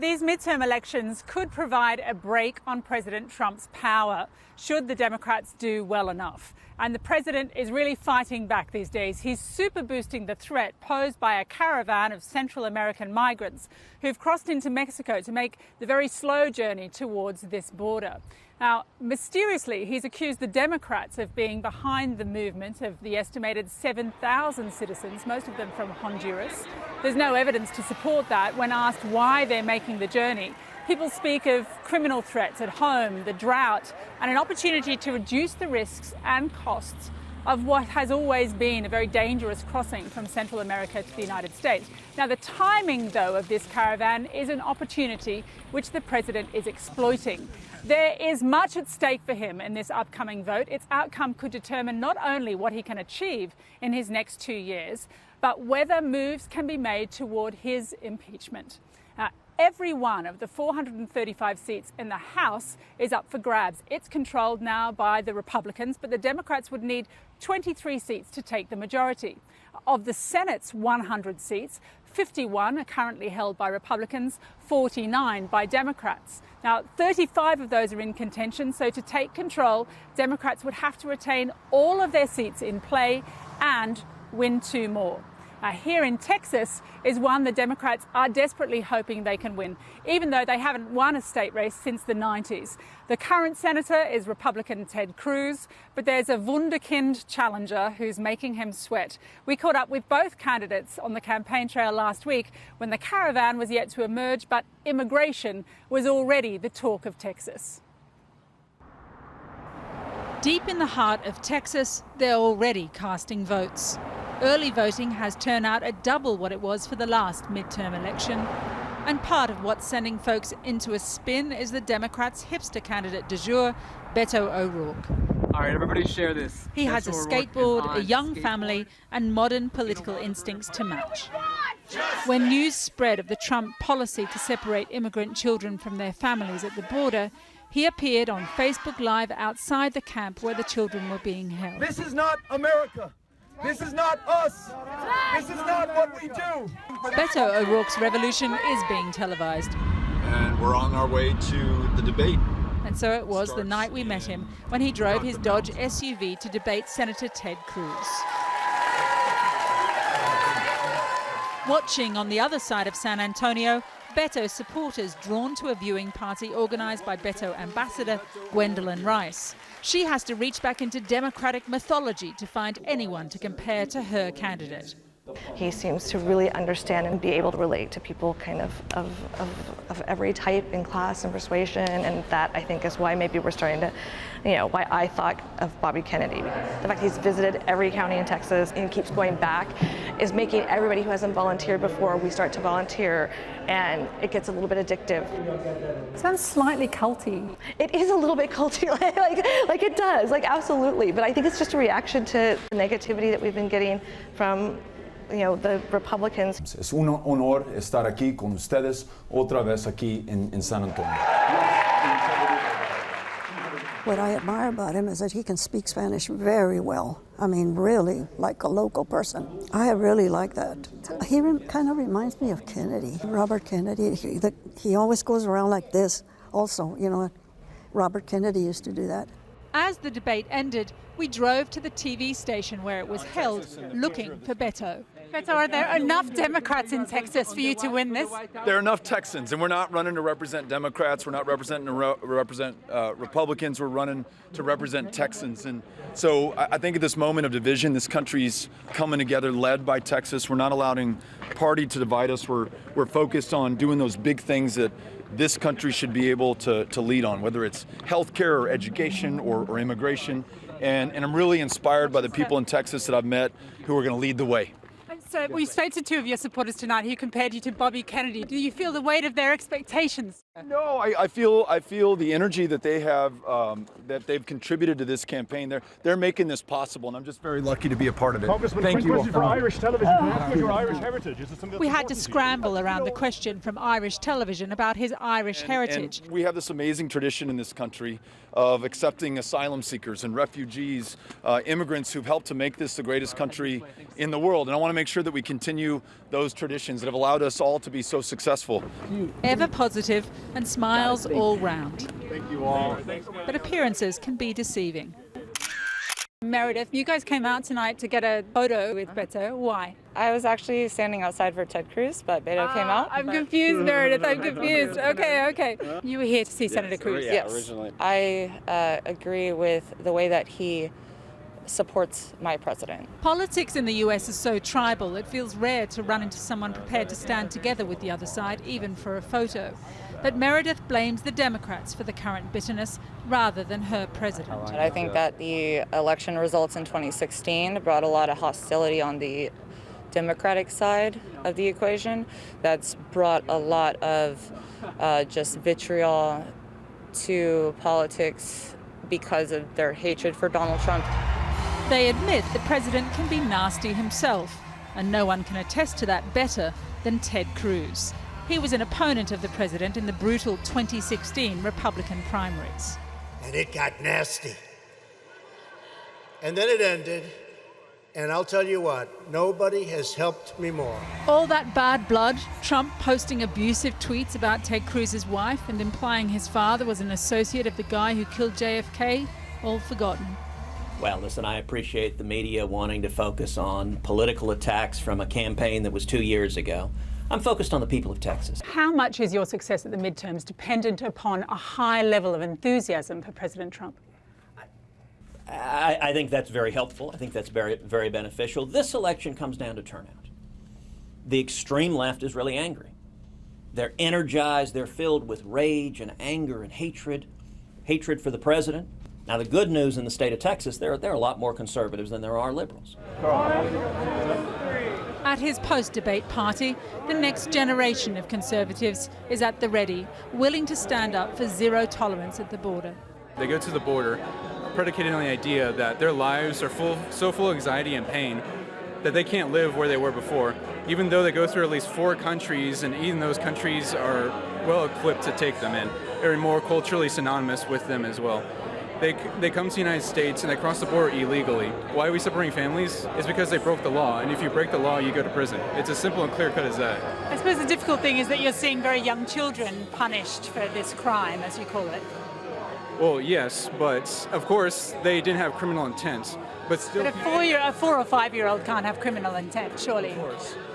These midterm elections could provide a break on President Trump's power, should the Democrats do well enough. And the president is really fighting back these days. He's super boosting the threat posed by a caravan of Central American migrants who've crossed into Mexico to make the very slow journey towards this border. Now, mysteriously, he's accused the Democrats of being behind the movement of the estimated 7,000 citizens, most of them from Honduras. There's no evidence to support that. When asked why they're making the journey, people speak of criminal threats at home, the drought, and an opportunity to reduce the risks and costs of what has always been a very dangerous crossing from Central America to the United States. Now, the timing, though, of this caravan is an opportunity which the president is exploiting. There is much at stake for him in this upcoming vote. Its outcome could determine not only what he can achieve in his next 2 years, but whether moves can be made toward his impeachment. Every one of the 435 seats in the House is up for grabs. It's controlled now by the Republicans, but the Democrats would need 23 seats to take the majority. Of the Senate's 100 seats, 51 are currently held by Republicans, 49 by Democrats. Now, 35 of those are in contention, so to take control, Democrats would have to retain all of their seats in play and win 2 more. Here in Texas is one the Democrats are desperately hoping they can win, even though they haven't won a state race since the 90s. The current senator is Republican Ted Cruz, but there's a wonderkid challenger who's making him sweat. We caught up with both candidates on the campaign trail last week when the caravan was yet to emerge, but immigration was already the talk of Texas. Deep in the heart of Texas, they're already casting votes. Early voting has turnout at double what it was for the last midterm election. And part of what's sending folks into a spin is the Democrats' hipster candidate du jour, Beto O'Rourke. All right, everybody share this. He has a skateboard, a young family, and modern political instincts to match. When news spread of the Trump policy to separate immigrant children from their families at the border, he appeared on Facebook Live outside the camp where the children were being held. This is not America. This is not us. This is not what we do. Beto O'Rourke's revolution is being televised. And we're on our way to the debate. And so it was the night we met him when he drove his Dodge SUV to debate Senator Ted Cruz. Watching on the other side of San Antonio, Beto supporters drawn to a viewing party organised by Beto ambassador Gwendolyn Rice. She has to reach back into Democratic mythology to find anyone to compare to her candidate. He seems to really understand and be able to relate to people kind of every type and class and persuasion, and that I think is why maybe we're starting to, why I thought of Bobby Kennedy. The fact he's visited every county in Texas and keeps going back is making everybody who hasn't volunteered before, we start to volunteer, and it gets a little bit addictive. Sounds slightly culty. It is a little bit culty, like it does, absolutely. But I think it's just a reaction to the negativity that we've been getting from the Republicans. Es un honor estar aquí con ustedes otra vez aquí en San Antonio. What I admire about him is that he can speak Spanish very well. I mean, really, like a local person. I really like that. He kind of reminds me of Kennedy, Robert Kennedy. He always goes around like this also, Robert Kennedy used to do that. As the debate ended, we drove to the TV station where it was held, looking for Beto. Beto, are there enough Democrats in Texas for you to win this? There are enough Texans, and we're not running to represent Democrats. We're not representing to represent Republicans. We're running to represent Texans. And so I think at this moment of division, this country's coming together, led by Texas. We're not allowing party to divide us. We're focused on doing those big things that this country should be able to lead on, whether it's healthcare or education or immigration. And I'm really inspired by the people in Texas that I've met who are going to lead the way. So we spoke to 2 of your supporters tonight who compared you to Bobby Kennedy. Do you feel the weight of their expectations? No, I feel the energy that they have, that they've contributed to this campaign. They're making this possible, and I'm just very lucky to be a part of it. Congressman, Thank you. For Irish television, what's your Irish heritage? Is it something We had to scramble around the question from Irish television about his Irish heritage. And we have this amazing tradition in this country of accepting asylum seekers and refugees, immigrants who've helped to make this the greatest country in the world. And I want to make sure sure that we continue those traditions that have allowed us all to be so successful. Ever positive and smiles all round. Thank you all. But appearances can be deceiving. Meredith, you guys came out tonight to get a photo with Beto. Why? I was actually standing outside for Ted Cruz, but Beto came out. I'm confused, Meredith. I'm confused. Okay. You were here to see Senator Cruz. Yes. Originally. I agree with the way that he supports my president. Politics in the US is so tribal, it feels rare to run into someone prepared to stand together with the other side, even for a photo. But Meredith blames the Democrats for the current bitterness rather than her president. And I think that the election results in 2016 brought a lot of hostility on the Democratic side of the equation. That's brought a lot of just vitriol to politics because of their hatred for Donald Trump. They admit the president can be nasty himself, and no one can attest to that better than Ted Cruz. He was an opponent of the president in the brutal 2016 Republican primaries. And it got nasty. And then it ended, and I'll tell you what, nobody has helped me more. All that bad blood, Trump posting abusive tweets about Ted Cruz's wife and implying his father was an associate of the guy who killed JFK, all forgotten. Well, listen, I appreciate the media wanting to focus on political attacks from a campaign that was 2 years ago. I'm focused on the people of Texas. How much is your success at the midterms dependent upon a high level of enthusiasm for President Trump? I think that's very helpful. I think that's very, very beneficial. This election comes down to turnout. The extreme left is really angry. They're energized, they're filled with rage and anger and hatred for the president. Now, the good news in the state of Texas, there are a lot more conservatives than there are liberals. At his post-debate party, the next generation of conservatives is at the ready, willing to stand up for zero tolerance at the border. They go to the border, predicated on the idea that their lives are so full of anxiety and pain that they can't live where they were before, even though they go through at least 4 countries, and even those countries are well equipped to take them in. They're more culturally synonymous with them as well. They come to the United States and they cross the border illegally. Why are we separating families? It's because they broke the law, and if you break the law, you go to prison. It's as simple and clear cut as that. I suppose the difficult thing is that you're seeing very young children punished for this crime, as you call it. Well, yes, but of course they didn't have criminal intent. But still, But a 4 or 5-year-old can't have criminal intent, surely.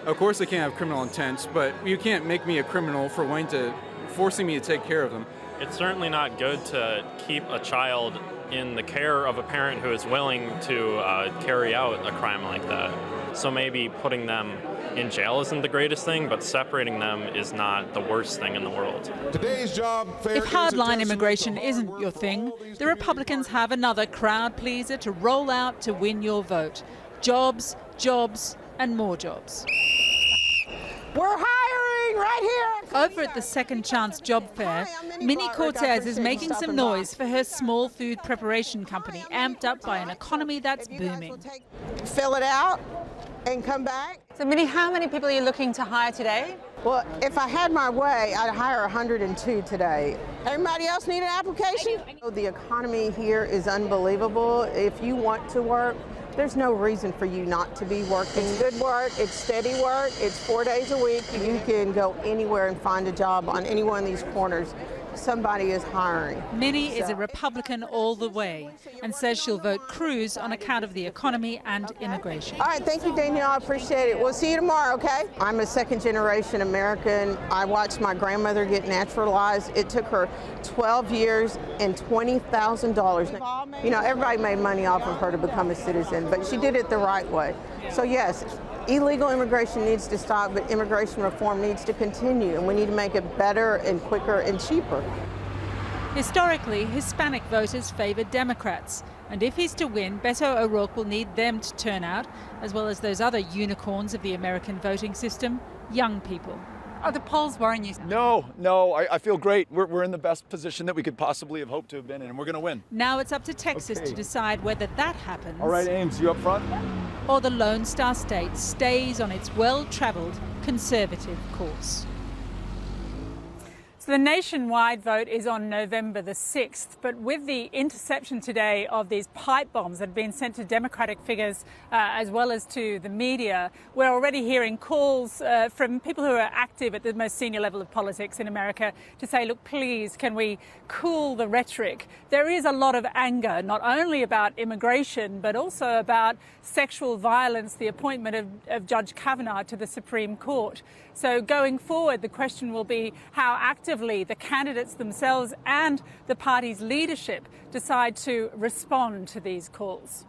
of course they can't have criminal intent, but you can't make me a criminal for forcing me to take care of them. It's certainly not good to keep a child in the care of a parent who is willing to carry out a crime like that. So maybe putting them in jail isn't the greatest thing, but separating them is not the worst thing in the world. Today's job fair If hardline immigration isn't your thing, the Republicans have another crowd pleaser to roll out to win your vote. Jobs, jobs, and more jobs. We're hiring right here. Over at the Second Chance Job Fair, Minnie Cortez is making some noise for her small food preparation company, amped up by an economy that's booming. Fill it out and come back. So, Minnie, how many people are you looking to hire today? Well, if I had my way, I'd hire 102 today. Everybody else need an application? The economy here is unbelievable. If you want to work, there's no reason for you not to be working. It's good work, it's steady work, it's 4 days a week. You can go anywhere and find a job on any one of these corners. Somebody is hiring. Minnie is a Republican all the way and says she'll vote Cruz on account of the economy and immigration. All right, thank you, Danielle. I appreciate it. We'll see you tomorrow, okay? I'm a second-generation American. I watched my grandmother get naturalized. It took her 12 years and $20,000. You know, everybody made money off of her to become a citizen, but she did it the right way. So, yes, illegal immigration needs to stop, but immigration reform needs to continue, and we need to make it better and quicker and cheaper. Historically, Hispanic voters favoured Democrats, and if he's to win, Beto O'Rourke will need them to turn out, as well as those other unicorns of the American voting system, young people. Are the polls worrying you? No, I feel great. We're in the best position that we could possibly have hoped to have been in, and we're going to win. Now it's up to Texas to decide whether that happens. All right, Ames, you up front? Or the Lone Star State stays on its well-travelled conservative course. So the nationwide vote is on November the 6th, but with the interception today of these pipe bombs that have been sent to Democratic figures as well as to the media, we're already hearing calls from people who are active at the most senior level of politics in America to say, look, please, can we cool the rhetoric? There is a lot of anger, not only about immigration, but also about sexual violence, the appointment of Judge Kavanaugh to the Supreme Court. So going forward, the question will be how actively the candidates themselves and the party's leadership decide to respond to these calls.